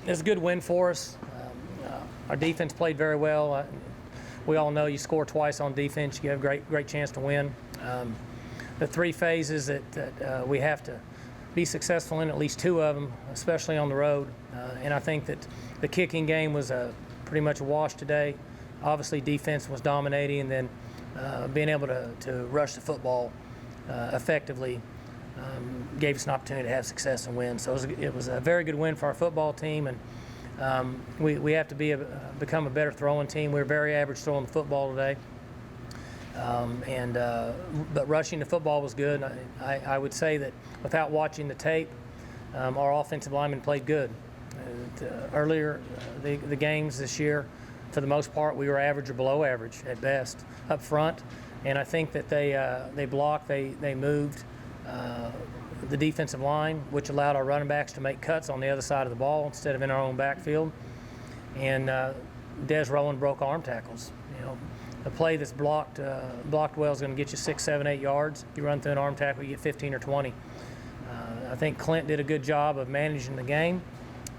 It's a good win for us. Our defense played very well. We all know you score twice on defense, you have a great chance to win. The three phases that we have to be successful in, at least two of them, especially on the road. And I think that the kicking game was pretty much a wash today. Obviously, defense was dominating, and then being able to rush the football effectively gave us an opportunity to have success and win. So it was a very good win for our football team, and we have to become a better throwing team. We were very average throwing the football today, but rushing the football was good. I would say that without watching the tape, our offensive linemen played good. Earlier, the games this year, for the most part, we were average or below average at best up front, and I think that they blocked, they moved the defensive line, which allowed our running backs to make cuts on the other side of the ball instead of in our own backfield. And Des Rowland broke arm tackles. You know, a play that's blocked well is going to get you 6, 7, 8 yards. If you run through an arm tackle, you get 15 or 20. I think Clint did a good job of managing the game.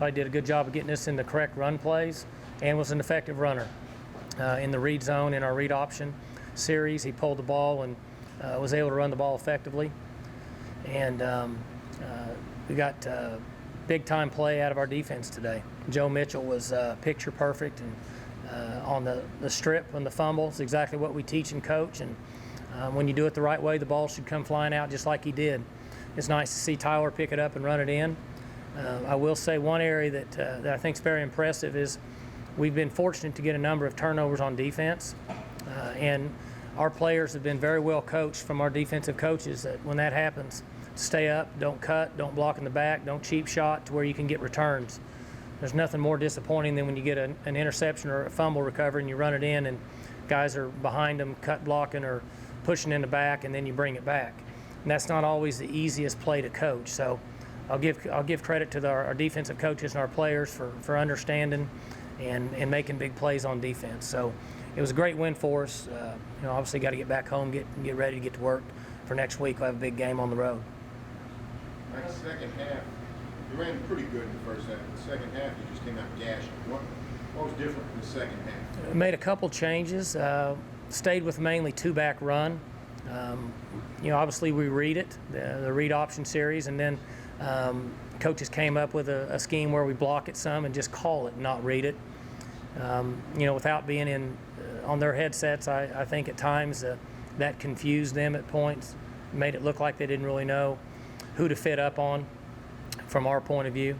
He did a good job of getting us in the correct run plays, and was an effective runner. In the read zone, in our read option series, he pulled the ball and was able to run the ball effectively. And we got big time play out of our defense today. Joe Mitchell was picture perfect, and on the strip and the fumble, it's exactly what we teach and coach. And when you do it the right way, the ball should come flying out just like he did. It's nice to see Tyler pick it up and run it in. I will say one area that I think is very impressive is we've been fortunate to get a number of turnovers on defense, and our players have been very well coached from our defensive coaches that when that happens, stay up, don't cut, don't block in the back, don't cheap shot to where you can get returns. There's nothing more disappointing than when you get an interception or a fumble recovery and you run it in and guys are behind them, cut blocking or pushing in the back, and then you bring it back. And that's not always the easiest play to coach. So I'll give credit to our defensive coaches and our players for understanding and making big plays on defense. So it was a great win for us. Obviously got to get back home, get ready to get to work for next week. We'll have a big game on the road. Like second half, you ran pretty good in the first half. In the second half, you just came out gashing. What was different in the second half? We made a couple changes. Stayed with mainly two-back run. Obviously we read it, the read option series, and then coaches came up with a scheme where we block it some and just call it, not read it. Without being in on their headsets, I think at times that confused them at points, made it look like they didn't really know who to fit up on from our point of view.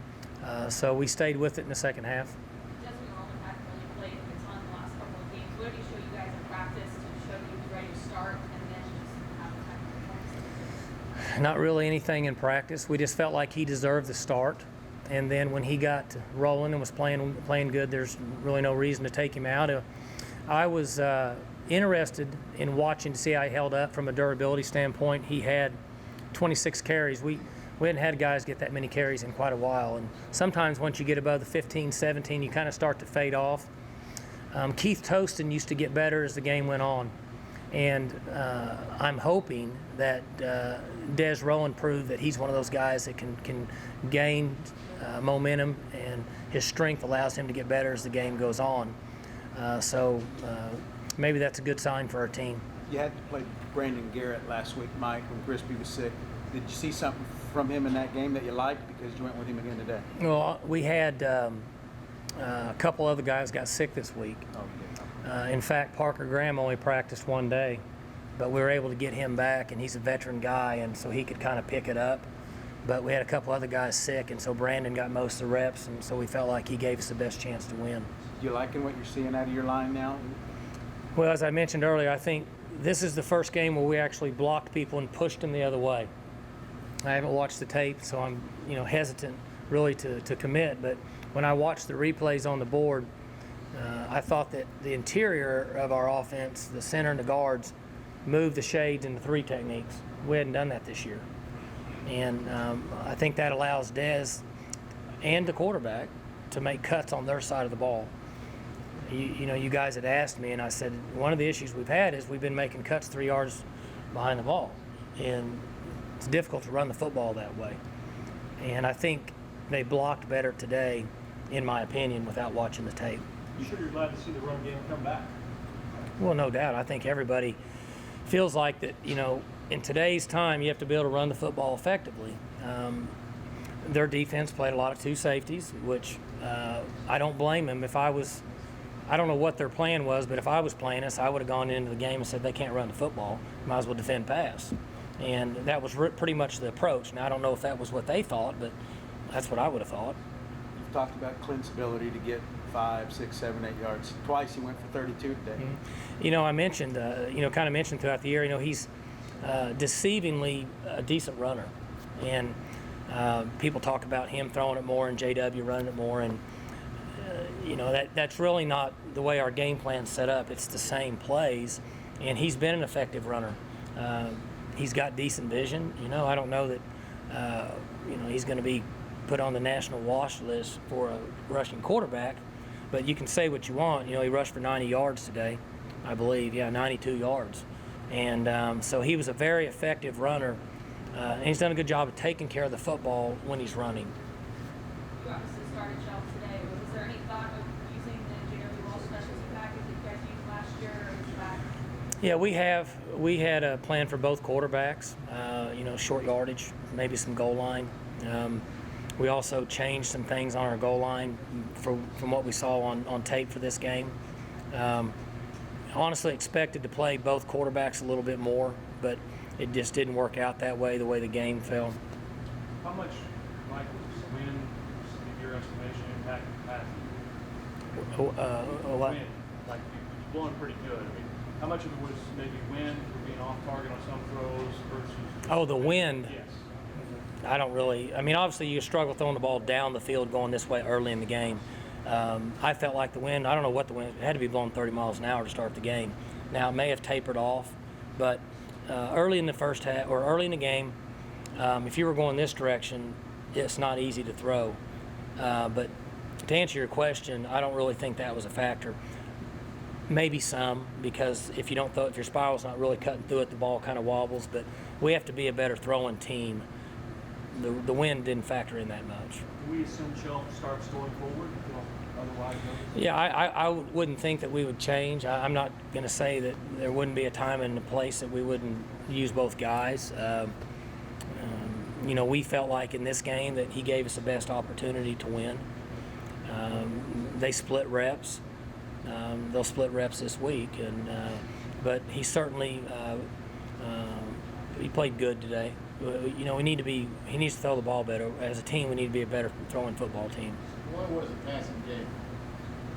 So we stayed with it in the second half. Justin Roman hadn't really played a ton the last couple of games. What did he show you guys in practice to show you he was ready to start and then just have the time to Not really anything in practice. We just felt like he deserved the start. And then when he got rolling and was playing good, there's really no reason to take him out. I was interested in watching to see how he held up from a durability standpoint. He had 26 carries. We hadn't had guys get that many carries in quite a while. And sometimes once you get above the 15, 17, you kind of start to fade off. Keith Toston used to get better as the game went on. And I'm hoping that Des Rowland proved that he's one of those guys that can gain momentum, and his strength allows him to get better as the game goes on. So maybe that's a good sign for our team. You had to play Brandon Garrett last week, Mike, when Crispy was sick. Did you see something from him in that game that you liked because you went with him again today? Well, we had a couple other guys got sick this week. In fact, Parker Graham only practiced one day, but we were able to get him back, and he's a veteran guy, and so he could kind of pick it up. But we had a couple other guys sick, and so Brandon got most of the reps, and so we felt like he gave us the best chance to win. You liking what you're seeing out of your line now? Well, as I mentioned earlier, I think this is the first game where we actually blocked people and pushed them the other way. I haven't watched the tape, so I'm hesitant really to commit. But when I watched the replays on the board, I thought that the interior of our offense, the center and the guards, moved the shades into three techniques. We hadn't done that this year. And I think that allows Dez and the quarterback to make cuts on their side of the ball. You guys had asked me, and I said one of the issues we've had is we've been making cuts 3 yards behind the ball, and it's difficult to run the football that way. And I think they blocked better today, in my opinion, without watching the tape. You sure you're glad to see the run game come back? Well, no doubt. I think everybody feels like that, in today's time, you have to be able to run the football effectively. Their defense played a lot of two safeties, which I don't blame them. I don't know what their plan was, but if I was playing us, I would have gone into the game and said they can't run the football. Might as well defend pass. And that was pretty much the approach. Now, I don't know if that was what they thought, but that's what I would have thought. You've talked about Clint's ability to get 5, 6, 7, 8 yards. Twice he went for 32 today. Mm-hmm. I mentioned, kind of mentioned throughout the year, he's deceivingly a decent runner. And people talk about him throwing it more and JW running it more. And, that's really not the way our game plan's set up. It's the same plays. And he's been an effective runner. He's got decent vision. I don't know that, he's going to be put on the national watch list for a rushing quarterback, but you can say what you want. He rushed for 90 yards today, I believe. 92 yards. And so he was a very effective runner, and he's done a good job of taking care of the football when he's running. You obviously started Shelf today. Was there any thought of using the JW Walsh specialty package that you guys used last year, or is that? Yeah, we had a plan for both quarterbacks, short yardage, maybe some goal line. We also changed some things on our goal line from what we saw on tape for this game. Honestly expected to play both quarterbacks a little bit more, but it just didn't work out that way, the way the game fell. How much, Mike, was wind, in your estimation, impact the pass? What? Wind, like you're blowing pretty good. I mean, how much of it was maybe wind for being off target on some throws versus? Oh, the wind. Yes. I don't really. Obviously you struggle throwing the ball down the field going this way early in the game. I felt like the wind, I don't know what the wind, it had to be blowing 30 miles an hour to start the game. Now, it may have tapered off, but early in the first half, or early in the game, if you were going this direction, it's not easy to throw. But to answer your question, I don't really think that was a factor. Maybe some, because if you don't throw, if your spiral's not really cutting through it, the ball kind of wobbles, but we have to be a better throwing team. The wind didn't factor in that much. Do we assume Shelf starts going forward? Otherwise, no? Yeah, I wouldn't think that we would change. I'm not going to say that there wouldn't be a time and a place that we wouldn't use both guys. We felt like in this game that he gave us the best opportunity to win. They split reps. They'll split reps this week, but he certainly he played good today. He needs to throw the ball better. As a team, we need to be a better throwing football team. Why was the passing game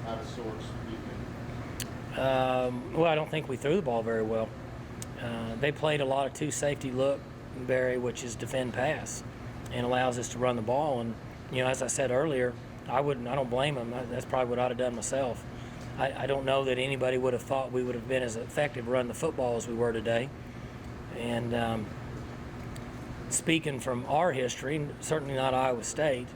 out of sorts, do you think? Well, I don't think we threw the ball very well. They played a lot of two safety look, Barry, which is defend pass, and allows us to run the ball. And as I said earlier, I don't blame them. That's probably what I'd have done myself. I don't know that anybody would have thought we would have been as effective running the football as we were today. And speaking from our history, certainly not Iowa State,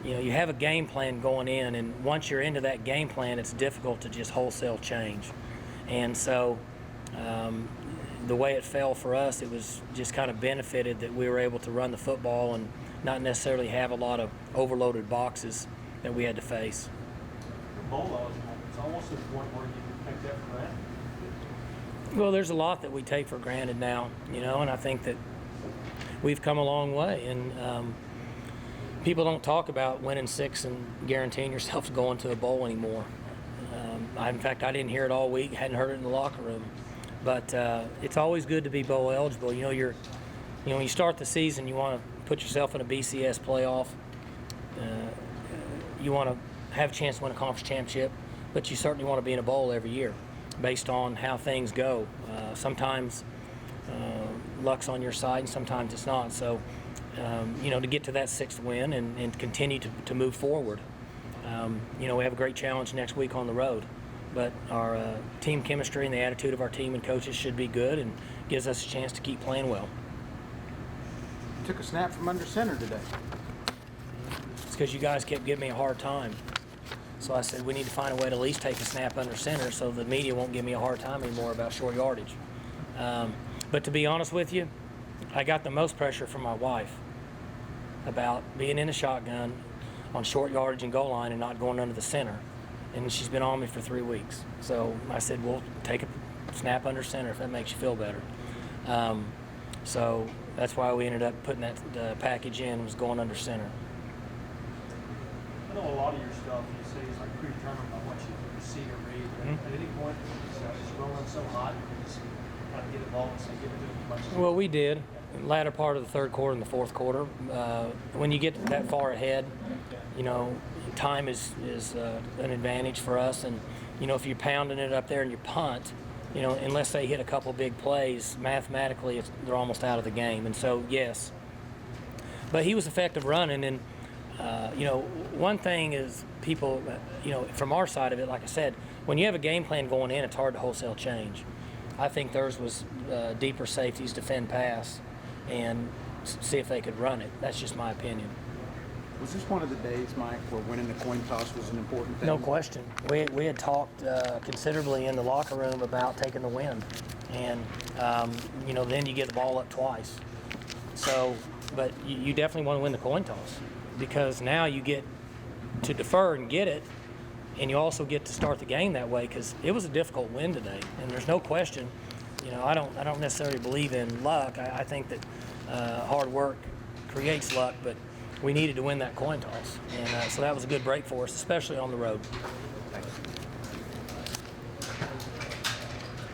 you have a game plan going in, and once you're into that game plan, it's difficult to just wholesale change. And so the way it fell for us, it was just kind of benefited that we were able to run the football and not necessarily have a lot of overloaded boxes that we had to face. Bowl eligible. It's almost to the point where you take that for granted. Well, there's a lot that we take for granted now, and I think that we've come a long way. And people don't talk about winning 6 and guaranteeing yourself going to a bowl anymore. In fact, I didn't hear it all week. Hadn't heard it in the locker room. But it's always good to be bowl eligible. When you start the season, you want to put yourself in a BCS playoff. You want to have a chance to win a conference championship, but you certainly want to be in a bowl every year based on how things go. Sometimes luck's on your side and sometimes it's not. So, to get to that 6th win and continue to move forward. We have a great challenge next week on the road, but our team chemistry and the attitude of our team and coaches should be good and gives us a chance to keep playing well. Took a snap from under center today. It's because you guys kept giving me a hard time. So I said we need to find a way to at least take a snap under center so the media won't give me a hard time anymore about short yardage. But to be honest with you, I got the most pressure from my wife. about being in a shotgun on short yardage and goal line and not going under the center. And she's been on me for 3 weeks. So I said, well, take a snap under center if that makes you feel better. So that's why we ended up putting that package in, was going under center. I know a lot of your stuff you say is like predetermined by what you see or read. But at any point, it's rolling so hot, you just kind of get involved and say, give it to them as much as Well, we did. Latter part of the third quarter and the fourth quarter. When you get that far ahead, you know, time is an advantage for us. And, you know, if you're pounding it up there and you punt, you know, unless they hit a couple big plays, mathematically they're almost out of the game. And so, yes. But he was effective running. And, you know, one thing is people, you know, from our side of it, like I said, when you have a game plan going in, it's hard to wholesale change. I think theirs was deeper safeties, defend pass, and see if they could run it. That's just my opinion. Was this one of the days, Mike, where winning the coin toss was an important thing? No question. We had talked considerably in the locker room about taking the win. And, you know, then you get the ball up twice. So, but you definitely want to win the coin toss because now you get to defer and get it, and you also get to start the game that way because it was a difficult win today. And there's no question, you know, I don't necessarily believe in luck. I think that hard work creates luck, but we needed to win that coin toss. And so that was a good break for us, especially on the road.